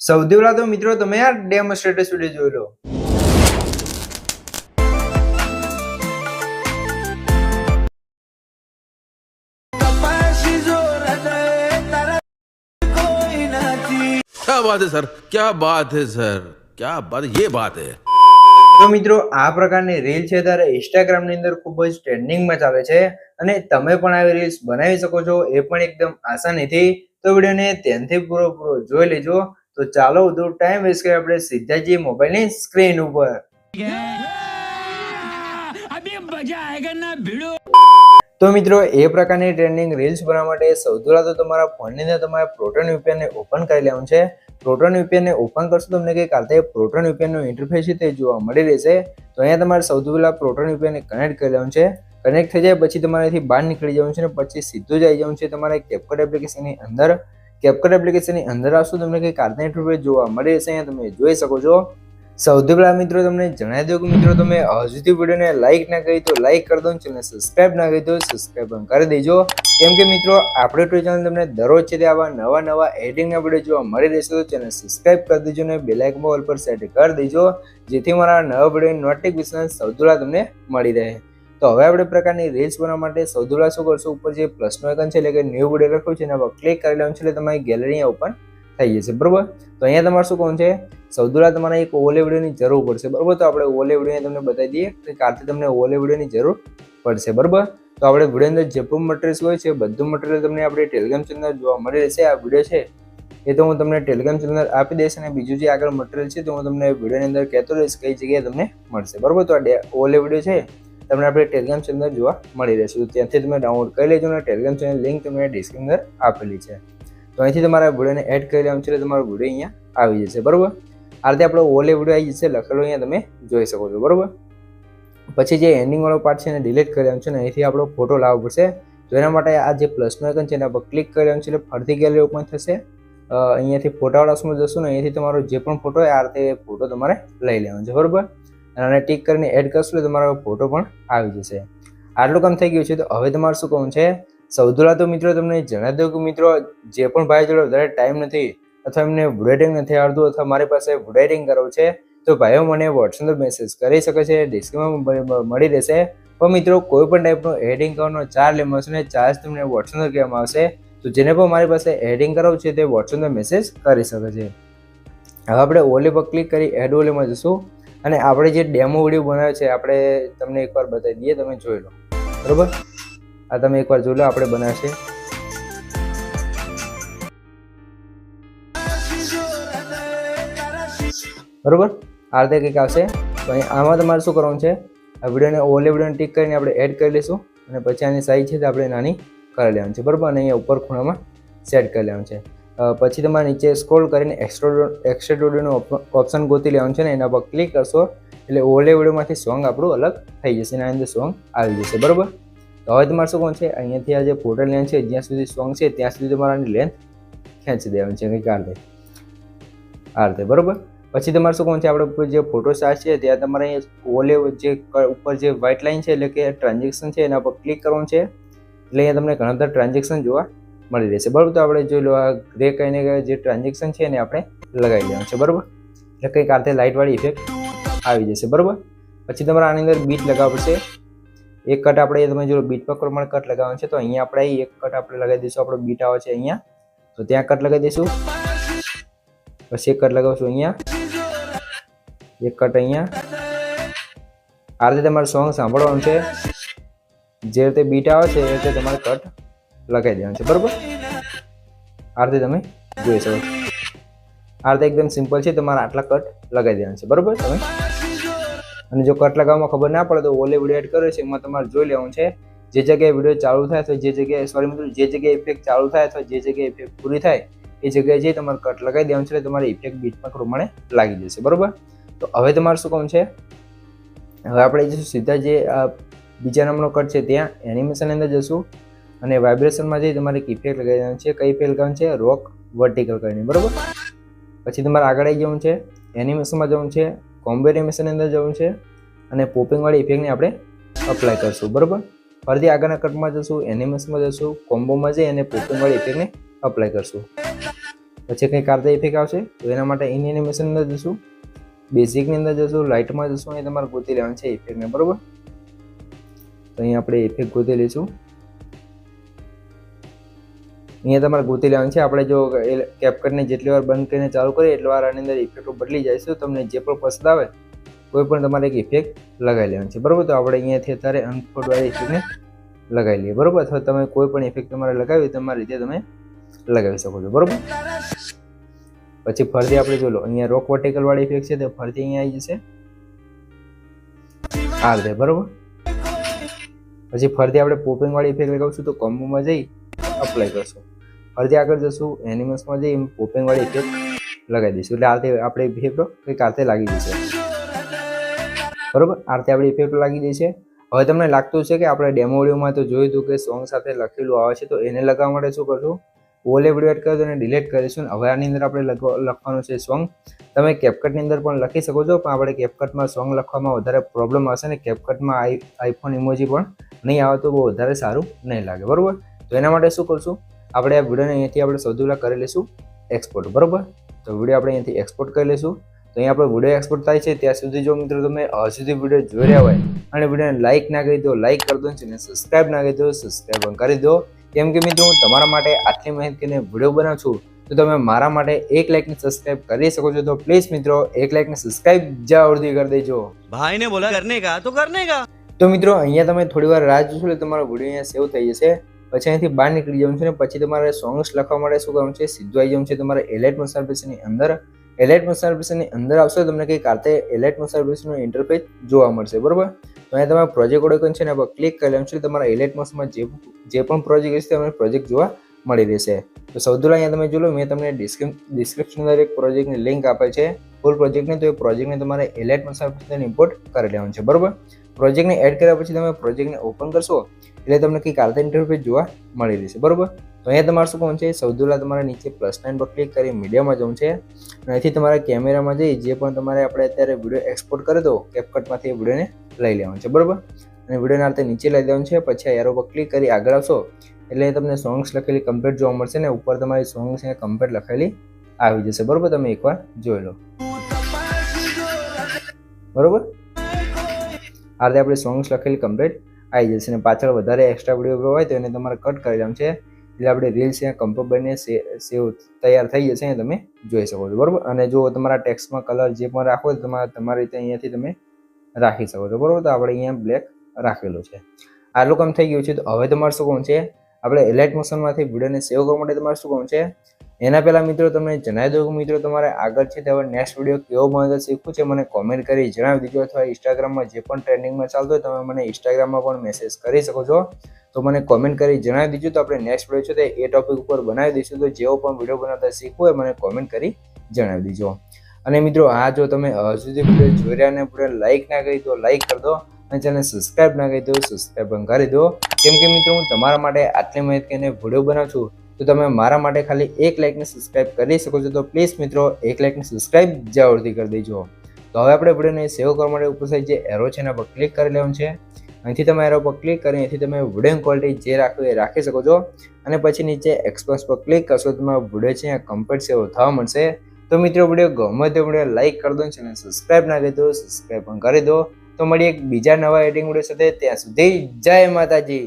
સૌથી પહેલા તો મિત્રો તમે આ ડેમોન્સ્ટ્રેટર વિડિયો જોઈ લો। क्या बात है सर, क्या बात है सर, क्या बात, ये बात है। તો મિત્રો આ પ્રકારની રીલ છે ત્યારે ઇન્સ્ટાગ્રામ ની અંદર ખૂબ જ ટ્રેન્ડિંગમાં ચાલે છે અને તમે પણ આવી રીલ્સ બનાવી શકો છો, એ પણ એકદમ આસાનીથી। તો વિડીયોને ધ્યાનથી પૂરો જોઈ લેજો। તો ચાલો વધુ ટાઈમ વેસ્ટ કરી આપણે સીધા જઈએ મોબાઈલની સ્ક્રીન ઉપર। તો મિત્રો એ પ્રકારની ટ્રેન્ડિંગ રીલ્સ બનાવવા માટે સૌથી પહેલા તો તમારા ફોનની અંદર તમારે પ્રોટોન VPN ને ઓપન કરી લેવાનું છે। પ્રોટોન VPN ને ઓપન કરશો તમને કંઈક આ રીતે પ્રોટોન VPN નું ઇન્ટરફેસ છે તે જોવા મળી રહેશે। તો અહીંયા તમારે સૌથી પહેલા પ્રોટોન VPN ને કનેક્ટ કરી લેવાનું છે। કનેક્ટ થઈ જાય પછી તમારે અહીંથી બહાર નીકળી જવાનું છે અને પછી સીધું જ આવી જવાનું છે તમારે કેપકટ એપ્લિકેશનની અંદર। કેપકટ એપ્લિકેશનની અંદર આવશો તમને કંઈક આ રીતે ઇન્ટરફેસ જોવા મળી રહેશે, અહીંયા તમે જોઈ શકો છો। સૌથી પહેલા મિત્રો તમને જણાવી દઉં કે મિત્રો તમે હજુ સુધી વિડીયોને લાઈક ના કરી તો લાઈક કરી દો, ચેનલ સબસ્ક્રાઇબ ના કરી તો સબસ્ક્રાઇબ પણ કરી દેજો, કેમ કે મિત્રો આપણે યુટ્યુબ ચેનલ તમને દરરોજ છે તે આવા નવા એડિટિંગના વિડીયો જોવા મળી રહેશે। તો ચેનલ સબસ્ક્રાઇબ કરી દેજો અને બેલ આઇકન ઓલ પર સેટ કરી દેજો, જેથી મારા નવા વિડીયોની નોટિફિકેશન સૌથી પહેલા તમને મળી રહે। તો હવે આપણે પ્રકારની રીલ્સ બનાવવા માટે સૌથી પહેલા શું કરશું, ઉપર જે પ્લસનું આઇકન છે એટલે કે ન્યૂ વિડીયો લખ્યું છે એના પર ક્લિક કરી લેવાનું છે એટલે તમારી ગેલેરી ઓપન થઈ જશે, બરોબર। તો અહીંયા તમારે શું કરવાનું છે, સૌથી પહેલા તમારે એક ઓલે વિડીયોની જરૂર પડશે, બરોબર। તો આપણે ઓલે વિડીયો તમને બતાવી દઈએ કે કારથી તમને ઓલે વિડીયોની જરૂર પડશે, બરોબર। તો આપણે વિડીયો અંદર જે પણ મટીરિયલ્સ હોય છે બધું મટીરિયલ તમને આપણે ટેલિગ્રામ ચેનલ જોવા મળી રહેશે। આ વિડીયો છે એ તો હું તમને ટેલિગ્રામ ચેનલ આપી દઈશ અને બીજું જે આગળ મટીરિયલ છે તો હું તમને વિડીયોની અંદર કહેતો રહીશ કઈ જગ્યાએ તમને મળશે, બરોબર। તો આ ઓલે વિડીયો છે તમને આપણે ટેલિગ્રામ ચેનલ જોવા મળી રહેશે, તો ત્યાંથી તમે ડાઉનલોડ કરી લેજો અને ટેલિગ્રામ ચેનલ લિંક તમને ડિસ્ક્રિપ્શન અંદર આપેલી છે। તો અહીંથી તમારા વિડીયોને એડ કરી લેવાનું છે એટલે તમારો વિડીયો અહીંયા આવી જશે, બરોબર। આ રીતે આપણો ઓલે વિડીયો આવી જશે લખેલો, અહીંયા તમે જોઈ શકો છો, બરોબર। પછી જે એન્ડિંગ વાળો પાર્ટ છે એને ડિલીટ કરી લેવાનું છે અને અહીંથી આપણો ફોટો લાવવો પડશે। તો એના માટે આ જે પ્લસનું આઇકન છે એના પર ક્લિક કરી લેવાનું છે એટલે ફરીથી ગેલેરી ઓપન થશે। અહીંયાથી ફોટાવાળા ઓપ્શનમાં જશું ને અહીંયાથી તમારો જે પણ ફોટો હોય આ રીતે ફોટો તમારે લઈ લેવાનો છે, બરોબર। અને આને ટિક કરીને એડ કરશો એટલે તમારો ફોટો પણ આવી જશે। આટલું કામ થઈ ગયું છે। તો હવે તમારે શું કરવાનું છે, સૌથી પહેલા તો મિત્રો તમને જણાવી દઉં કે મિત્રો જે પણ ભાઈ જોડે વધારે ટાઈમ નથી અથવા એમને વુડ નથી આવડતું અથવા મારી પાસે વુડ કરવું છે તો ભાઈઓ મને વોટ્સએપ મેસેજ કરી શકે છે, ડિસ્ક્રિપ્શનમાં મળી રહેશે। પણ મિત્રો કોઈ પણ ટાઈપનું એડિટિંગ કરવાનો ચાર્જ લેવામાં આવશે ને ચાર્જ તમને વોટ્સએપ કહેવામાં આવશે। તો જેને પણ મારી પાસે એડિટિંગ કરાવવું છે તે વોટ્સએપ મેસેજ કરી શકે છે। હવે આપણે ઓલે પર ક્લિક કરી એડ ઓલેમાં જશું અને આપણે જે ડેમો વિડીયો બનાવ્યો છે આપણે તમને એકવાર બતાવી દઈએ, તમે જોઈ લો, બરોબર। આ તમે એકવાર જોઈ લો આપણે બનાવ્યો છે, બરોબર। આ રીતે કંઈક આવશે। તો અહીં આમાં તમારે શું કરવાનું છે, આ વિડીયોને ઓલે વિડીયોને ટિક કરીને આપણે એડ કરી લઈશું અને પછી આની સાઈઝ છે તે આપણે નાની કરી લેવાની છે, બરોબર। અને અહીંયા ઉપર ખૂણામાં સેટ કરી લેવાનું છે। પછી તમારે નીચે સ્ક્રોલ કરીને એક્સ્ટ્રા ઓડિયોનું ઓપ્શન ગોતી લેવાનું છે ને એના પર ક્લિક કરશો એટલે ઓલે વિડીયોમાંથી સોંગ આપણું અલગ થઈ જશે, એના અંદર સોંગ આવી જશે, બરોબર। તો હવે તમારે શું કરવાનું છે, અહીંયાથી આ જે ફોટો લેન્થ છે જ્યાં સુધી સોંગ છે ત્યાં સુધી તમારાની લેન્થ ખેંચી દેવાની છે કંઈક આ રીતે, બરોબર। પછી તમારે શું કરવાનું છે, આપણે ઉપર જે ફોટો સ્ટાર્ટ છે ત્યાં તમારે ઓલે જે ઉપર જે વ્હાઇટ લાઇન છે એટલે કે ટ્રાન્ઝેક્શન છે એના પર ક્લિક કરવાનું છે એટલે અહીંયા તમને ઘણા બધા ટ્રાન્ઝેક્શન જોવા મળી રહેશે, બરોબર। તો આપણે જોઈ લો આ ગ્રે કહીને જે ટ્રાન્ઝેક્શન છે એને આપણે લગાવી લેવાનું છે, બરોબર। એટલે કંઈક આ રીતે લાઇટવાળી ઇફેક્ટ આવી જશે, બરોબર। પછી તમારે આની અંદર બીટ લગાવવું પડશે। એક કટ આપણે તમે જો બીટ પર પ્રમાણે કટ લગાવવાનું છે તો અહીંયા આપણે એક કટ આપણે લગાવી દઈશું, આપણો બીટ આવે છે અહીંયા તો ત્યાં કટ લગાવી દઈશું। પછી એક કટ લગાવશું અહીંયા, એક કટ અહીંયા। આ રીતે તમારે સોંગ સાંભળવાનું છે, જે રીતે બીટ આવે છે એ રીતે તમારે કટ લગાવી દેવાનું છે, બરોબર। આ રીતે તમે જોઈ શકો, આ રીતે એકદમ સિમ્પલ છે, તમારે આટલા કટ લગાવી દેવાનું છે, બરોબર તમે। અને જો કટ લગાવવામાં ખબર ના પડે તો ઓલે વિડીયો એડ કરે છે એમાં તમારે જોઈ લેવાનું છે, જે જગ્યાએ વિડીયો ચાલુ થાય અથવા જે જગ્યાએ ઇફેક્ટ ચાલુ થાય અથવા જે જગ્યાએ ઇફેક્ટ પૂરી થાય એ જગ્યાએ જે તમારે કટ લગાવી દેવાનું છે એટલે તમારી ઇફેક્ટ બીટમાં પ્રમાણે લાગી જશે, બરોબર। તો હવે તમારે શું કરવાનું છે, હવે આપણે જઈશું સીધા જે બીજા નંબરનો કટ છે ત્યાં એનિમેશન અંદર જશું અને વાઇબ્રેશનમાં જઈ તમારે એક ઇફેક્ટ લગાવી દેવાનું છે, કઈ ઇફેક્ટ લગાવવાનું છે, રોક વર્ટિકલ કરીને, બરોબર। પછી તમારે આગળ આવી જવું છે, એનિમેશનમાં જવું છે, કોમ્બો એનિમેશન અંદર જવું છે અને પોપિંગવાળી ઇફેક્ટને આપણે અપ્લાય કરશું, બરોબર। ફરીથી આગળના કટમાં જશું, એનિમેશનમાં જશું, કોમ્બોમાં જઈ અને પોપિંગવાળી ઇફેક્ટને અપ્લાય કરશું। પછી કંઈ કાર્તા ઇફેક્ટ આવશે તો એના માટે ઇન એનિમેશન અંદર જશું, બેઝિકની અંદર જશું, લાઇટમાં જશું, અહીં તમારે ગોતી લેવાનું છે ઇફેક્ટને, બરોબર. તો અહીં આપણે ઇફેક્ટ ગોતી લઈશું. અહીંયા તમારે ગોતી લેવાનું છે. આપણે જો કેપકટને જેટલી વાર બંધ કરીને ચાલુ કરીએ એટલી વાર આની અંદર ઇફેક્ટો બદલી જાય છે. તમને જે પણ પસંદ આવે કોઈ પણ તમારે એક ઇફેક્ટ લગાવી લેવાની છે, બરોબર. તો આપણે અહીંયાથી અત્યારે અનફોલ્ડવાળી ઇફેક્ટને લગાવી લઈએ, બરોબર. અથવા તમે કોઈ પણ ઇફેક્ટ તમારે લગાવી તમારી રીતે તમે લગાવી શકો છો, બરોબર. પછી ફરીથી આપણે જોઈ લો અહીંયા રોક વર્ટિકલ વાળી ઇફેક્ટ છે તો ફરીથી અહીંયા આવી જશે આ રીતે, બરોબર. પછી ફરીથી આપણે પોપિંગ વાળી ઇફેક્ટ લગાવશું તો કોમ્બોમાં જઈ અપ્લાય કરશું. ફરીથી આગળ જશું, એનિમેશનમાં જઈ પોપિંગ વાળી ઇફેક્ટ લગાવી દઈશું એટલે આ રીતે આપણે ઇફેક્ટો કંઈક આ રીતે લાગી જશે, બરોબર. આ રીતે આપણી ઇફેક્ટો લાગી જશે. હવે તમને લાગતું છે કે આપણે ડેમો વિડીયોમાં તો જોયું હતું કે સોંગ સાથે લખેલું આવે છે, તો એને લગાવવા માટે શું કરશું, ઓલે વિડીયો એડ કરી દો અને ડિલીટ કરીશું. હવે આની અંદર આપણે લખવાનું છે સોંગ. તમે કેપકટની અંદર પણ લખી શકો છો, પણ આપણે કેપકટમાં સોંગ લખવામાં વધારે પ્રોબ્લેમ આવશે ને કેપકટમાં આઈફોન ઇમોજી પણ નહીં આવે તો બહુ વધારે સારું નહીં લાગે, બરોબર. તો એના માટે શું કરશું, આપણે આ વિડીયોને અહીંયાથી આપણે સૌથી પહેલાં કરી લઈશું એક્સપોર્ટ, બરોબર. તો વિડીયો આપણે અહીંયાથી એક્સપોર્ટ કરી લઈશું. તો અહીં આપણે વિડીયો એક્સપોર્ટ થાય છે ત્યાં સુધી જો મિત્રો તમે હજુ સુધી વિડીયો જોઈ રહ્યા હોય અને વિડીયોને લાઇક ના કરી દો, લાઇક કરી દો, અને સબસ્ક્રાઇબ ના કરી દો, સબસ્ક્રાઇબ પણ કરી દો. કેમ કે મિત્રો હું તમારા માટે આટલી મહેનત કરીને વિડીયો બનાવું છું તો તમે મારા માટે 1 લાઇક ને સબસ્ક્રાઇબ કરી શકો છો. તો પ્લીઝ મિત્રો 1 લાઇક ને સબસ્ક્રાઇબ જલ્દી કરી દેજો. भाई ने बोला करने का तो करने का. તો મિત્રો અહીંયા તમે થોડી વાર રાહ જોશો એટલે તમારો વિડીયો અહીંયા સેવ થઈ જશે. પછી અહીંથી બહાર નીકળી જવાનું છે ને પછી તમારે સોંગ્સ લખવા માટે શું કરવાનું છે, સીધું આવી જવાનું છે તમારે એલાઇટ મોશન એપ્લિકેશનની અંદર. એલાઇટ મોશન એપ્લિકેશનની અંદર આવશો તમને કંઈક આતે એલાઇટ મોશન એપ્લિકેશનનું ઇન્ટરફેસ જોવા મળશે, બરોબર. તો અહીંયા તમારે પ્રોજેક્ટ ઓળખવાનું છે ને ક્લિક કરી લેવાનું છે. તમારા એલાઇટ મોશનમાં જે પણ પ્રોજેક્ટ હશે તમને પ્રોજેક્ટ જોવા મળી રહેશે. તો સૌથી અહીંયા તમે જોઈ લો મેં તમને ડિસ્ક્રિપ્શન અંદર એક પ્રોજેક્ટની લિંક આપેલ છે ફૂલ પ્રોજેક્ટની. તો એ પ્રોજેક્ટને તમારે એલાઇટ મોશન એપ્લિકેશન ઇમ્પોર્ટ કરી લેવાનું છે, બરોબર. પ્રોજેક્ટને એડ કર્યા પછી તમે પ્રોજેક્ટને ઓપન કરશો એટલે તમને કંઈક આતે ઇન્ટરફેસ જોવા મળી રહેશે, બરોબર. તો અહીંયા તમારે શું કરવાનું છે, સૌથી પહેલાં તમારે નીચે પ્લસ સાઇન પર ક્લિક કરી મીડિયામાં જવું છે અને અહીંથી તમારા કેમેરામાં જઈ જે પણ તમારે આપણે અત્યારે વિડીયો એક્સપોર્ટ કરે તો કેપકટમાંથી એ વિડીયોને લઈ લેવાનું છે, બરોબર. અને વિડીયોને આ રીતે નીચે લઈ દેવાનું છે. પછી આ એરો પર ક્લિક કરી આગળ આવશો એટલે તમને સોંગ્સ લખેલી કમ્પ્લીટ જોવા મળશે ને ઉપર તમારી સોંગ્સ કમ્પ્લીટ લખેલી આવી જશે, બરોબર. તમે એકવાર જોઈ લો, બરોબર. આ રીતે આપણી સોંગ્સ લખેલી કમ્પ્લીટ આવી જશે ને પાછળ વધારે એક્સ્ટ્રા વિડીયો હોય તો એને તમારે કટ કરી લેવાનું છે એટલે આપણે રીલ્સ કમ્પ્લીટ બનીને સેવ તૈયાર થઈ જશે અહીંયા તમે જોઈ શકો છો, બરોબર. અને જો તમારા ટેક્સ્ટમાં કલર જે પણ રાખવો તો તમારી રીતે અહીંયાથી તમે રાખી શકો છો, બરોબર. તો આપણે અહીંયા બ્લેક રાખેલું છે. આટલું કામ થઈ ગયું છે. તો હવે તમારે શું કરવાનું છે, આપણે એલાઇટ મોશનમાંથી વિડીયોને સેવ કરવા માટે તમારે શું કરવાનું છે, એના પહેલાં મિત્રો તમને જણાવી દઉં કે મિત્રો તમારે આગળ છે તે હવે નેક્સ્ટ વિડીયો કેવો બનાવતા શીખવું છે મને કોમેન્ટ કરી જણાવી દીજો. અથવા ઇન્સ્ટાગ્રામમાં જે પણ ટ્રેન્ડિંગમાં ચાલતો હોય તમે મને ઇન્સ્ટાગ્રામમાં પણ મેસેજ કરી શકો છો. તો મને કોમેન્ટ કરી જણાવી દીજો તો આપણે નેક્સ્ટ વિડીયો છે તે એ ટોપિક ઉપર બનાવી દઈશું. તો જેવો પણ વિડીયો બનાવતા શીખવું હોય મને કોમેન્ટ કરી જણાવી દીજો. અને મિત્રો આ જો તમે હજુ સુધી વિડીયો જોઈ રહ્યા અને વિડીયો લાઇક ના કરી તો લાઇક કરી દો અને ચેનલ સબસ્ક્રાઇબ ના કરી દો સબસ્ક્રાઇબ પણ કરી દો. કેમ કે મિત્રો હું તમારા માટે આટલી મહેનત કરીને વિડીયો બનાવું છું તો તમે મારા માટે ખાલી 1 લાઇક ને સબસ્ક્રાઇબ કરી શકો છો. તો પ્લીઝ મિત્રો 1 લાઇક ને સબસ્ક્રાઇબ જરૂરથી કરી દેજો. તો હવે આપણે વિડીયોને સેવ કરવા માટે ઉપર સાઈડ જે એરો છે એના પર ક્લિક કરી લેવાનું છે. અહીંથી તમે એરો પર ક્લિક કરી અહીંથી તમે વિડીયો ક્વોલિટી જે રાખો એ રાખી શકો છો અને પછી નીચે એક્સપ્રેસ પર ક્લિક કરશો તો તમારો વિડીયો છે અહીંયા કમ્પ્લીટ સેવ થવા મળશે. તો મિત્રો વિડીયો ગમે તો વિડીયો લાઇક કરી દો અને સબસ્ક્રાઇબ ના કરી દો સબસ્ક્રાઇબ પણ કરી દો. તો મળીએ એક બીજા નવા એડિટિંગ વિડીયો સાથે. ત્યાં સુધી જય માતાજી.